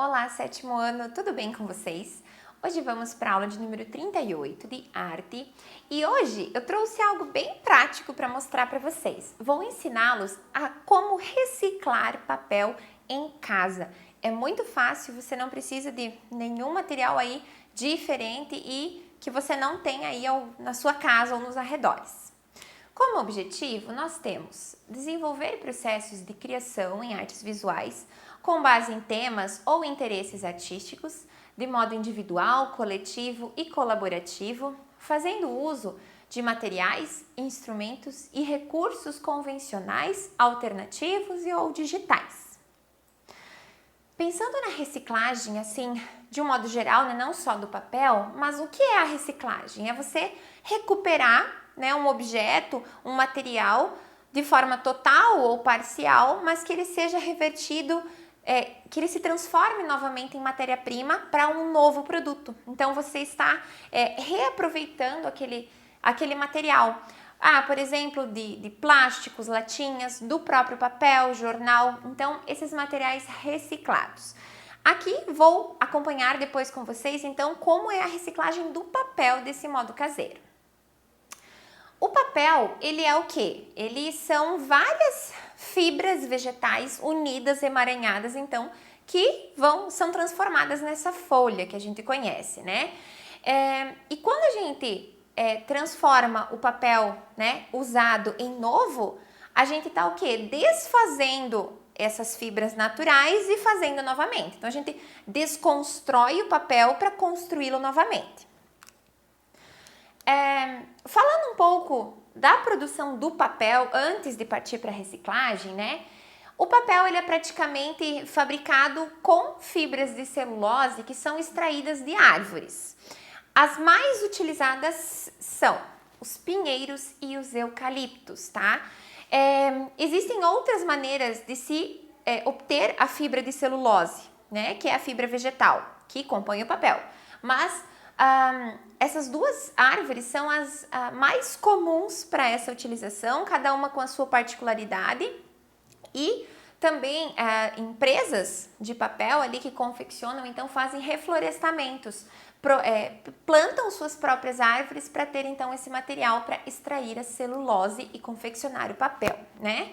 Olá, sétimo ano, tudo bem com vocês? Hoje vamos para a aula de número 38 de arte e hoje eu trouxe algo bem prático para mostrar para vocês. Vou ensiná-los a como reciclar papel em casa. É muito fácil, você não precisa de nenhum material aí diferente e que você não tenha aí na sua casa ou nos arredores. Como objetivo, nós temos desenvolver processos de criação em artes visuais com base em temas ou interesses artísticos, de modo individual, coletivo e colaborativo, fazendo uso de materiais, instrumentos e recursos convencionais, alternativos e ou digitais. Pensando na reciclagem, assim, de um modo geral, né, não só do papel, mas o que é a reciclagem? É você recuperar, né, um objeto, um material de forma total ou parcial, mas que ele seja revertido, que ele se transforme novamente em matéria-prima para um novo produto. Então você está reaproveitando aquele material. Por exemplo, de plásticos, latinhas, do próprio papel, jornal. Então, esses materiais reciclados. Aqui vou acompanhar depois com vocês, então, como é a reciclagem do papel desse modo caseiro. O papel, ele é o quê? Eles são várias fibras vegetais unidas, emaranhadas, então, que são transformadas nessa folha que a gente conhece, né? E quando a gente transforma o papel, né, usado em novo, a gente tá o quê? Desfazendo essas fibras naturais e fazendo novamente. Então, a gente desconstrói o papel para construí-lo novamente. Falando um pouco da produção do papel antes de partir para a reciclagem, né? O papel ele é praticamente fabricado com fibras de celulose que são extraídas de árvores. As mais utilizadas são os pinheiros e os eucaliptos, tá? Existem outras maneiras de se obter a fibra de celulose, né? Que é a fibra vegetal, que compõe o papel. Mas essas duas árvores são as mais comuns para essa utilização, cada uma com a sua particularidade. E também empresas de papel ali que confeccionam, então fazem reflorestamentos, plantam suas próprias árvores para ter então esse material para extrair a celulose e confeccionar o papel, né?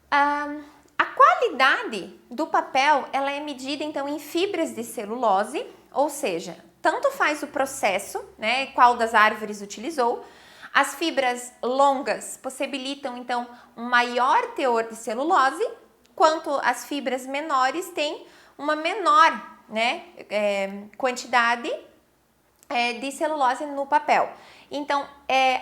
A qualidade do papel ela é medida então em fibras de celulose, ou seja, tanto faz o processo, né, qual das árvores utilizou. As fibras longas possibilitam então um maior teor de celulose, quanto as fibras menores têm uma menor, né, quantidade de celulose no papel. Então,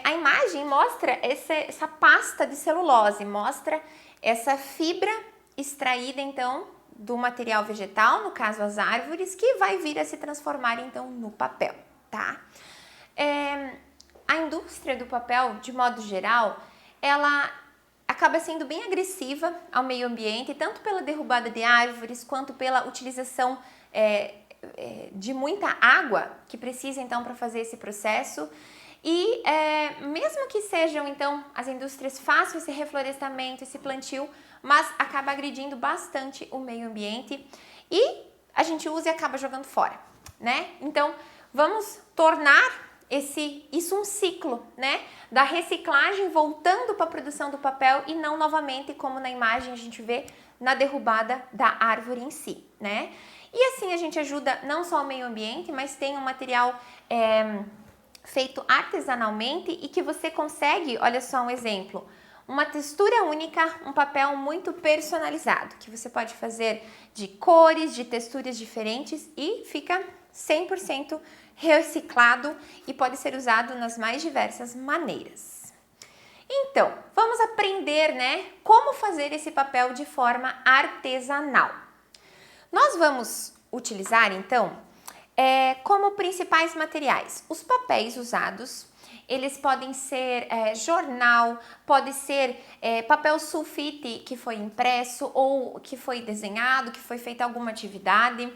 a imagem mostra essa pasta de celulose, mostra essa fibra extraída então do material vegetal, no caso as árvores, que vai vir a se transformar então no papel, tá? A indústria do papel, de modo geral, ela acaba sendo bem agressiva ao meio ambiente, tanto pela derrubada de árvores, quanto pela utilização de muita água que precisa então para fazer esse processo. E mesmo que sejam então as indústrias façam esse reflorestamento, esse plantio, mas acaba agredindo bastante o meio ambiente e a gente usa e acaba jogando fora, né? Então vamos tornar isso um ciclo, né? Da reciclagem voltando para a produção do papel e não novamente como na imagem a gente vê na derrubada da árvore em si, né? E assim a gente ajuda não só o meio ambiente, mas tem um material feito artesanalmente e que você consegue, olha só um exemplo, uma textura única, um papel muito personalizado, que você pode fazer de cores, de texturas diferentes e fica 100% reciclado e pode ser usado nas mais diversas maneiras. Então, vamos aprender, né, como fazer esse papel de forma artesanal. Nós vamos utilizar, então, como principais materiais, os papéis usados. Eles podem ser jornal, pode ser papel sulfite que foi impresso ou que foi desenhado, que foi feita alguma atividade,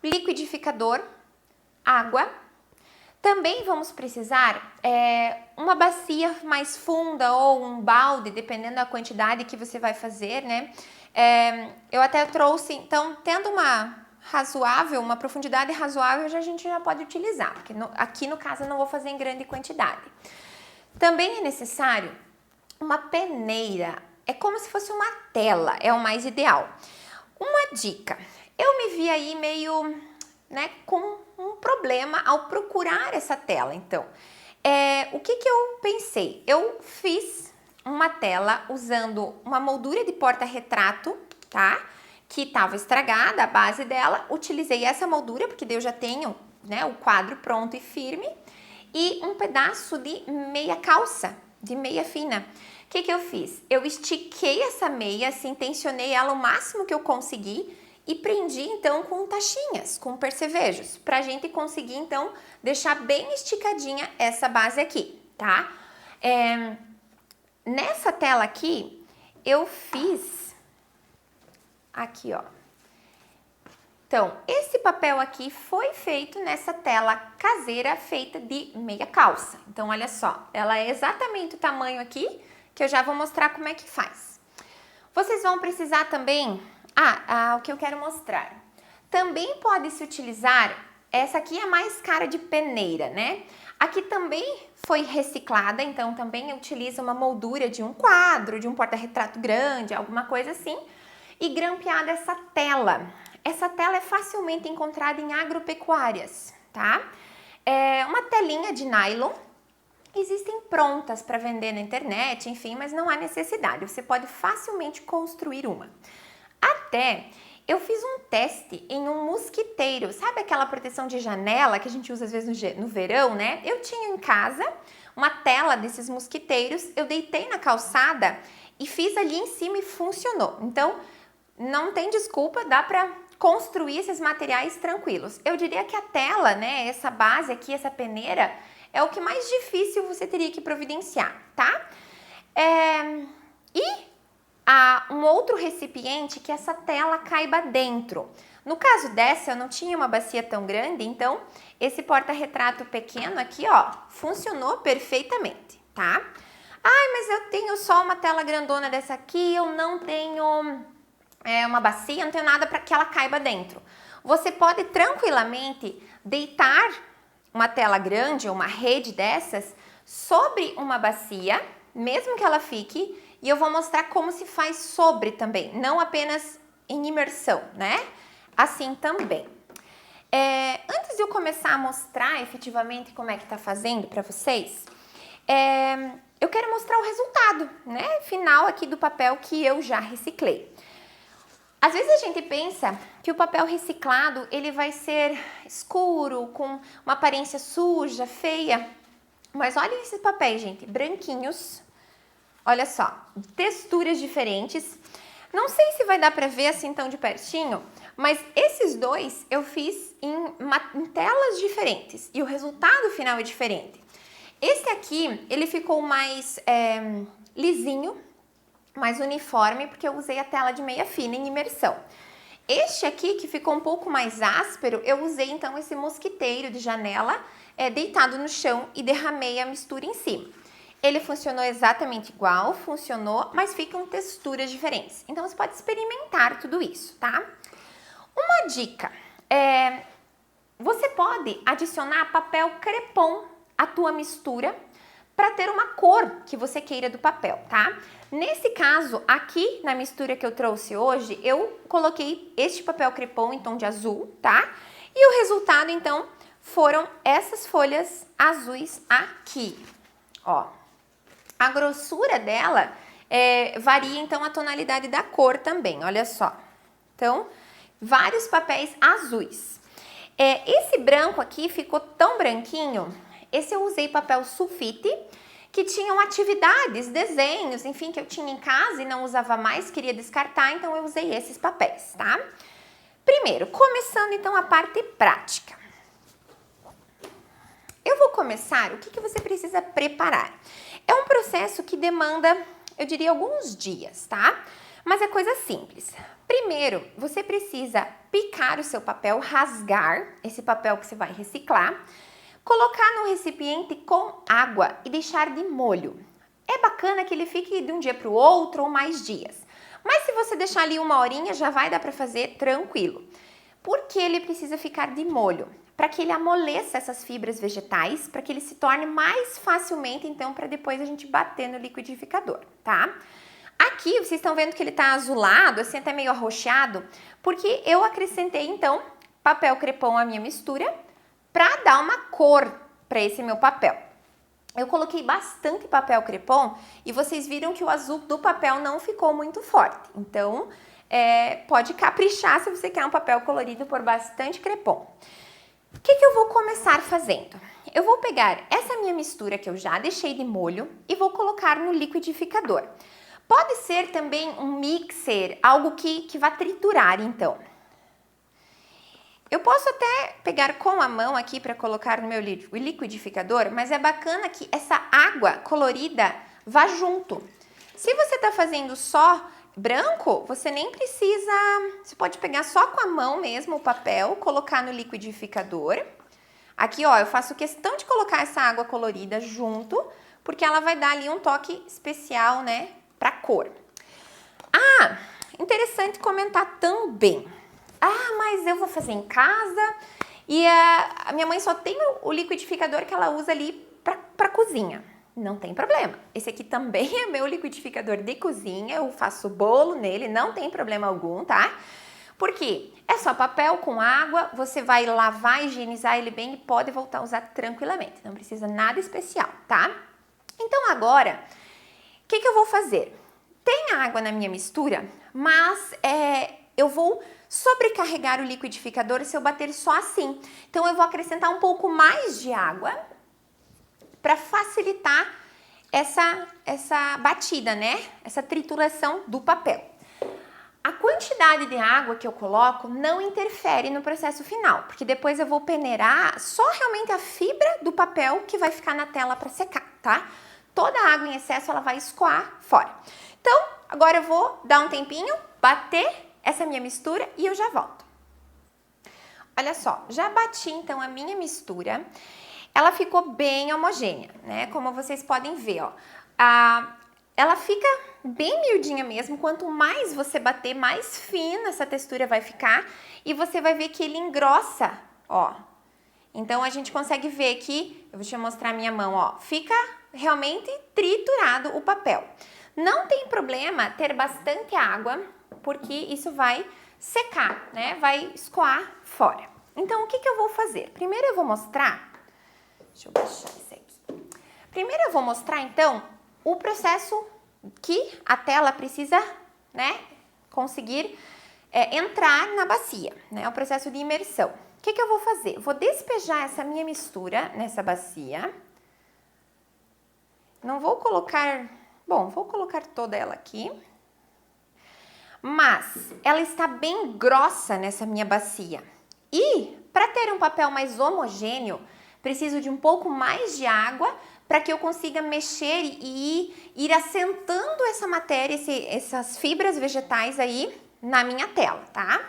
liquidificador, água. Também vamos precisar uma bacia mais funda ou um balde, dependendo da quantidade que você vai fazer, né? Eu até trouxe, então, tendo uma razoável, uma profundidade razoável, a gente já pode utilizar, porque aqui no caso eu não vou fazer em grande quantidade. Também é necessário uma peneira, é como se fosse uma tela, é o mais ideal. Uma dica, eu me vi aí meio, né, com um problema ao procurar essa tela, então, o que eu pensei? Eu fiz uma tela usando uma moldura de porta-retrato, tá? Que estava estragada, a base dela, utilizei essa moldura, porque daí eu já tenho, né, o quadro pronto e firme, e um pedaço de meia calça, de meia fina. O que eu fiz? Eu estiquei essa meia, assim, tensionei ela o máximo que eu consegui e prendi, então, com tachinhas, com percevejos, pra gente conseguir, então, deixar bem esticadinha essa base aqui, tá? Nessa tela aqui, eu fiz aqui, ó. Então, esse papel aqui foi feito nessa tela caseira feita de meia calça. Então, olha só, ela é exatamente o tamanho aqui, que eu já vou mostrar como é que faz. Vocês vão precisar também... o que eu quero mostrar. Também pode se utilizar, essa aqui é a mais cara de peneira, né? Aqui também foi reciclada, então também utiliza uma moldura de um quadro, de um porta-retrato grande, alguma coisa assim, e grampeada essa tela. Essa tela é facilmente encontrada em agropecuárias, tá? É uma telinha de nylon, existem prontas para vender na internet, enfim, mas não há necessidade, você pode facilmente construir uma. Até eu fiz um teste em um mosquiteiro, sabe aquela proteção de janela que a gente usa às vezes no verão, né? Eu tinha em casa uma tela desses mosquiteiros, eu deitei na calçada e fiz ali em cima e funcionou. Então, não tem desculpa, dá para construir esses materiais tranquilos. Eu diria que a tela, né, essa base aqui, essa peneira, é o que mais difícil você teria que providenciar, tá? Um outro recipiente que essa tela caiba dentro. No caso dessa, eu não tinha uma bacia tão grande, então esse porta-retrato pequeno aqui, ó, funcionou perfeitamente, tá? Mas eu tenho só uma tela grandona dessa aqui, eu não tenho uma bacia, não tenho nada para que ela caiba dentro. Você pode tranquilamente deitar uma tela grande, uma rede dessas, sobre uma bacia, mesmo que ela fique. E eu vou mostrar como se faz sobre também, não apenas em imersão, né? Assim também. Antes de eu começar a mostrar efetivamente como é que tá fazendo para vocês, eu quero mostrar o resultado, né? Final aqui do papel que eu já reciclei. Às vezes a gente pensa que o papel reciclado, ele vai ser escuro, com uma aparência suja, feia. Mas olha esses papéis, gente, branquinhos. Olha só, texturas diferentes. Não sei se vai dar para ver assim tão de pertinho, mas esses dois eu fiz em telas diferentes e o resultado final é diferente. Esse aqui, ele ficou mais lisinho, mais uniforme, porque eu usei a tela de meia fina em imersão. Este aqui, que ficou um pouco mais áspero, eu usei então esse mosquiteiro de janela deitado no chão e derramei a mistura em cima. Ele funcionou exatamente igual, funcionou, mas ficam texturas diferentes. Então, você pode experimentar tudo isso, tá? Uma dica, você pode adicionar papel crepom à tua mistura para ter uma cor que você queira do papel, tá? Nesse caso, aqui na mistura que eu trouxe hoje, eu coloquei este papel crepom em tom de azul, tá? E o resultado, então, foram essas folhas azuis aqui, ó. A grossura dela varia, então, a tonalidade da cor também, olha só. Então, vários papéis azuis. Esse branco aqui ficou tão branquinho, esse eu usei papel sulfite, que tinham atividades, desenhos, enfim, que eu tinha em casa e não usava mais, queria descartar, então eu usei esses papéis, tá? Primeiro, começando então a parte prática. Eu vou começar, o que você precisa preparar? É um processo que demanda, eu diria, alguns dias, tá? Mas é coisa simples. Primeiro, você precisa picar o seu papel, rasgar esse papel que você vai reciclar, colocar no recipiente com água e deixar de molho. É bacana que ele fique de um dia para o outro ou mais dias. Mas se você deixar ali 1 horinha, já vai dar para fazer tranquilo. Por que ele precisa ficar de molho? Para que ele amoleça essas fibras vegetais, para que ele se torne mais facilmente, então, para depois a gente bater no liquidificador, tá? Aqui, vocês estão vendo que ele tá azulado, assim, até meio arroxeado, porque eu acrescentei, então, papel crepom à minha mistura, para dar uma cor para esse meu papel. Eu coloquei bastante papel crepom e vocês viram que o azul do papel não ficou muito forte. Então, pode caprichar se você quer um papel colorido por bastante crepom. O que eu vou começar fazendo? Eu vou pegar essa minha mistura que eu já deixei de molho e vou colocar no liquidificador. Pode ser também um mixer, algo que vá triturar, então. Eu posso até pegar com a mão aqui para colocar no meu liquidificador, mas é bacana que essa água colorida vá junto. Se você está fazendo só branco, você nem precisa, você pode pegar só com a mão mesmo o papel, colocar no liquidificador. Aqui, ó, eu faço questão de colocar essa água colorida junto, porque ela vai dar ali um toque especial, né, para cor. Ah, interessante comentar também. Ah, mas eu vou fazer em casa e a minha mãe só tem o liquidificador que ela usa ali para cozinha. Não tem problema. Esse aqui também é meu liquidificador de cozinha, eu faço bolo nele, não tem problema algum, tá? Porque é só papel com água, você vai lavar, higienizar ele bem e pode voltar a usar tranquilamente. Não precisa nada especial, tá? Então agora, o que eu vou fazer? Tem água na minha mistura, mas eu vou sobrecarregar o liquidificador se eu bater só assim. Então eu vou acrescentar um pouco mais de água para facilitar essa batida, né? Essa trituração do papel. A quantidade de água que eu coloco não interfere no processo final, porque depois eu vou peneirar só realmente a fibra do papel que vai ficar na tela para secar, tá? Toda a água em excesso ela vai escoar fora. Então, agora eu vou dar um tempinho, bater essa minha mistura e eu já volto. Olha só, já bati então a minha mistura. Ela ficou bem homogênea, né? Como vocês podem ver, ó. Ela fica bem miudinha mesmo. Quanto mais você bater, mais fina essa textura vai ficar. E você vai ver que ele engrossa, ó. Então, a gente consegue ver aqui, eu vou te mostrar a minha mão, ó. Fica realmente triturado o papel. Não tem problema ter bastante água, porque isso vai secar, né? Vai escoar fora. Então, o que eu vou fazer? Primeiro eu vou mostrar... Deixa eu baixar esse aqui. Primeiro eu vou mostrar, então, o processo que a tela precisa, né, conseguir entrar na bacia, né? O processo de imersão. O que eu vou fazer? Vou despejar essa minha mistura nessa bacia. Não vou colocar... Bom, vou colocar toda ela aqui. Mas ela está bem grossa nessa minha bacia. E, para ter um papel mais homogêneo, preciso de um pouco mais de água para que eu consiga mexer e ir assentando essa matéria, essas fibras vegetais aí na minha tela, tá?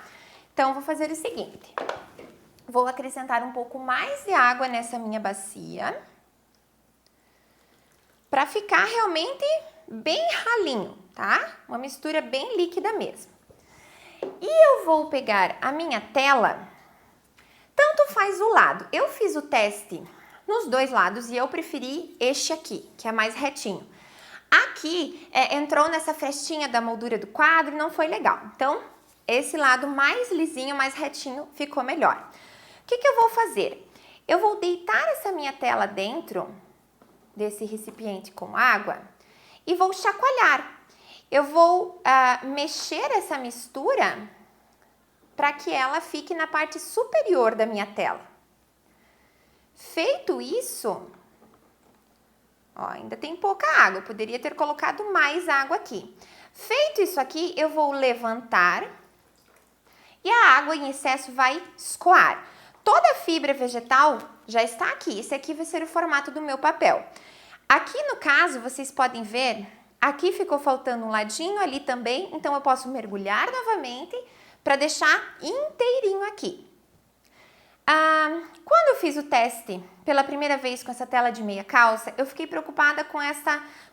Então, vou fazer o seguinte. Vou acrescentar um pouco mais de água nessa minha bacia para ficar realmente bem ralinho, tá? Uma mistura bem líquida mesmo. E eu vou pegar a minha tela, tanto faz o lado. Eu fiz o teste nos dois lados e eu preferi este aqui, que é mais retinho. Aqui entrou nessa frestinha da moldura do quadro e não foi legal. Então, esse lado mais lisinho, mais retinho, ficou melhor. O que eu vou fazer? Eu vou deitar essa minha tela dentro desse recipiente com água e vou chacoalhar. Eu vou mexer essa mistura para que ela fique na parte superior da minha tela. Feito isso, ó, ainda tem pouca água, eu poderia ter colocado mais água aqui. Feito isso aqui, eu vou levantar e a água em excesso vai escoar. Toda a fibra vegetal já está aqui, esse aqui vai ser o formato do meu papel. Aqui no caso, vocês podem ver, aqui ficou faltando um ladinho, ali também, então eu posso mergulhar novamente para deixar inteirinho aqui. Quando eu fiz o teste pela primeira vez com essa tela de meia calça, eu fiquei preocupada com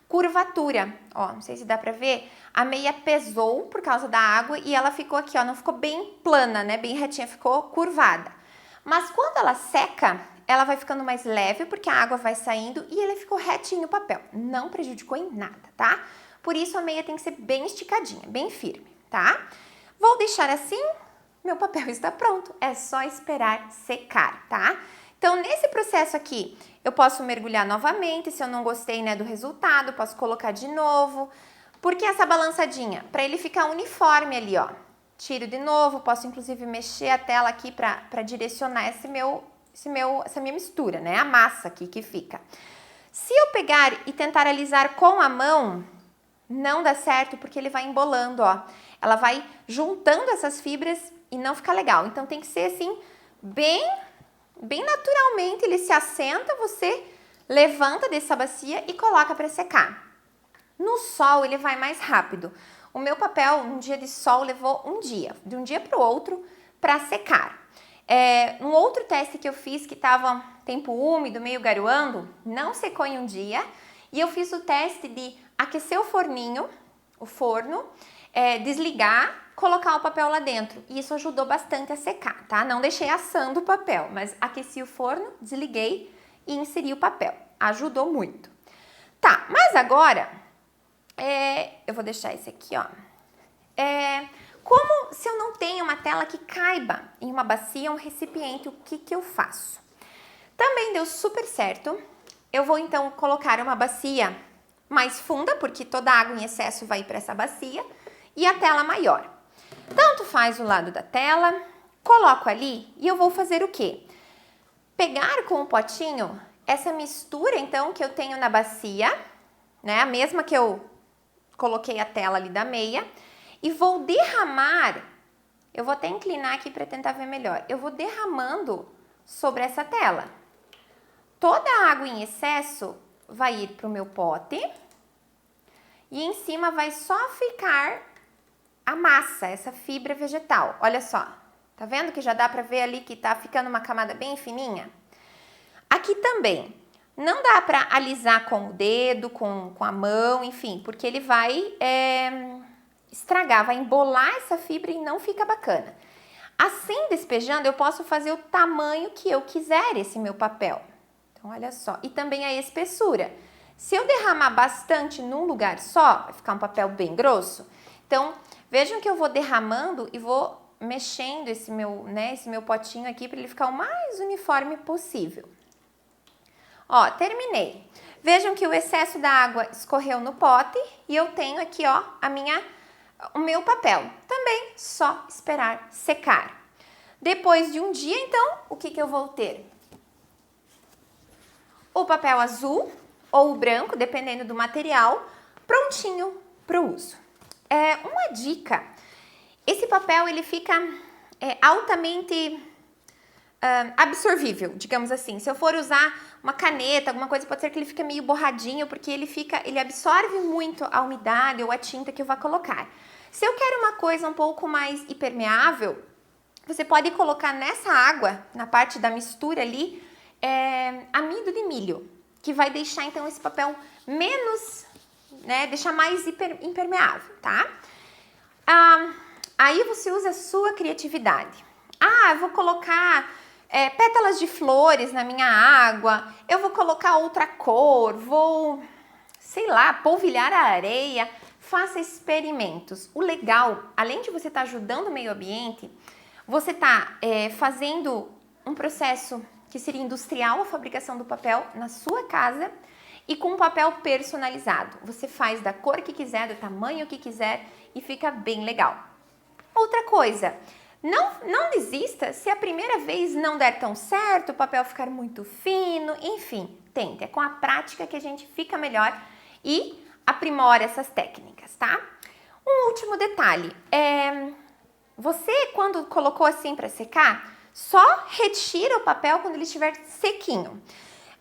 curvatura. Ó, não sei se dá pra ver, a meia pesou por causa da água e ela ficou aqui, ó, não ficou bem plana, né, bem retinha, ficou curvada. Mas quando ela seca, ela vai ficando mais leve porque a água vai saindo e ele ficou retinho no papel. Não prejudicou em nada, tá? Por isso a meia tem que ser bem esticadinha, bem firme, tá? Vou deixar assim, meu papel está pronto. É só esperar secar, tá? Então, nesse processo aqui, eu posso mergulhar novamente, se eu não gostei, né, do resultado, posso colocar de novo. Por que essa balançadinha? Para ele ficar uniforme ali, ó. Tiro de novo, posso inclusive mexer a tela aqui para direcionar essa minha mistura, né? A massa aqui que fica. Se eu pegar e tentar alisar com a mão, não dá certo porque ele vai embolando, ó. Ela vai juntando essas fibras e não fica legal. Então tem que ser assim, bem naturalmente, ele se assenta, você levanta dessa bacia e coloca para secar. No sol ele vai mais rápido. O meu papel, um dia de sol, levou um dia, de um dia para o outro, para secar. Um outro teste que eu fiz, que estava tempo úmido, meio garoando, não secou em um dia. E eu fiz o teste de aquecer o forninho, o forno, desligar, colocar o papel lá dentro. E isso ajudou bastante a secar, tá? Não deixei assando o papel, mas aqueci o forno, desliguei e inseri o papel. Ajudou muito. Tá, mas agora... eu vou deixar esse aqui, ó. Como se eu não tenho uma tela que caiba em uma bacia, um recipiente, o que eu faço? Também deu super certo. Eu vou então colocar uma bacia mais funda, porque toda a água em excesso vai para essa bacia, e a tela maior. Tanto faz o lado da tela, coloco ali e eu vou fazer o quê? Pegar com o potinho essa mistura então que eu tenho na bacia, né? A mesma que eu coloquei a tela ali da meia, e vou derramar, eu vou até inclinar aqui para tentar ver melhor, eu vou derramando sobre essa tela. Toda a água em excesso vai ir para o meu pote, e em cima vai só ficar a massa, essa fibra vegetal. Olha só, tá vendo que já dá para ver ali que tá ficando uma camada bem fininha? Aqui também. Não dá para alisar com o dedo, com a mão, enfim, porque ele vai estragar, vai embolar essa fibra e não fica bacana. Assim, despejando, eu posso fazer o tamanho que eu quiser esse meu papel. Então, olha só. E também a espessura. Se eu derramar bastante num lugar só, vai ficar um papel bem grosso. Então, vejam que eu vou derramando e vou mexendo esse meu potinho aqui para ele ficar o mais uniforme possível. Ó, terminei. Vejam que o excesso da água escorreu no pote e eu tenho aqui, ó, o meu papel. Também só esperar secar. Depois de um dia, então, o que eu vou ter? O papel azul ou o branco, dependendo do material, prontinho para o uso. Uma dica, esse papel ele fica altamente absorvível, digamos assim. Se eu for usar uma caneta, alguma coisa, pode ser que ele fique meio borradinho, porque ele absorve muito a umidade ou a tinta que eu vou colocar. Se eu quero uma coisa um pouco mais impermeável, você pode colocar nessa água, na parte da mistura ali, amido de milho, que vai deixar então esse papel menos, né, deixar mais impermeável, tá? Aí você usa a sua criatividade. Eu vou colocar pétalas de flores na minha água, eu vou colocar outra cor, vou, sei lá, polvilhar a areia. Faça experimentos. O legal, além de você estar ajudando o meio ambiente, você está fazendo um processo que seria industrial, a fabricação do papel na sua casa e com um papel personalizado. Você faz da cor que quiser, do tamanho que quiser e fica bem legal. Outra coisa, não desista se a primeira vez não der tão certo, o papel ficar muito fino, enfim, tente. É com a prática que a gente fica melhor e aprimora essas técnicas, tá? Um último detalhe, você quando colocou assim para secar, só retira o papel quando ele estiver sequinho.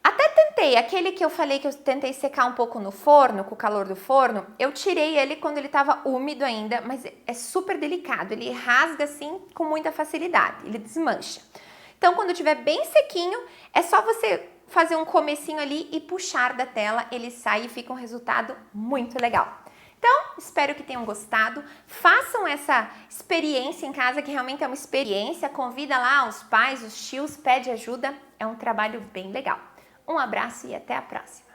Até tentei, aquele que eu falei que eu tentei secar um pouco no forno, com o calor do forno, eu tirei ele quando ele estava úmido ainda, mas é super delicado, ele rasga assim com muita facilidade, ele desmancha. Então, quando estiver bem sequinho, é só você fazer um comecinho ali e puxar da tela, ele sai e fica um resultado muito legal. Então, espero que tenham gostado. Façam essa experiência em casa, que realmente é uma experiência. Convida lá os pais, os tios, pede ajuda. É um trabalho bem legal. Um abraço e até a próxima.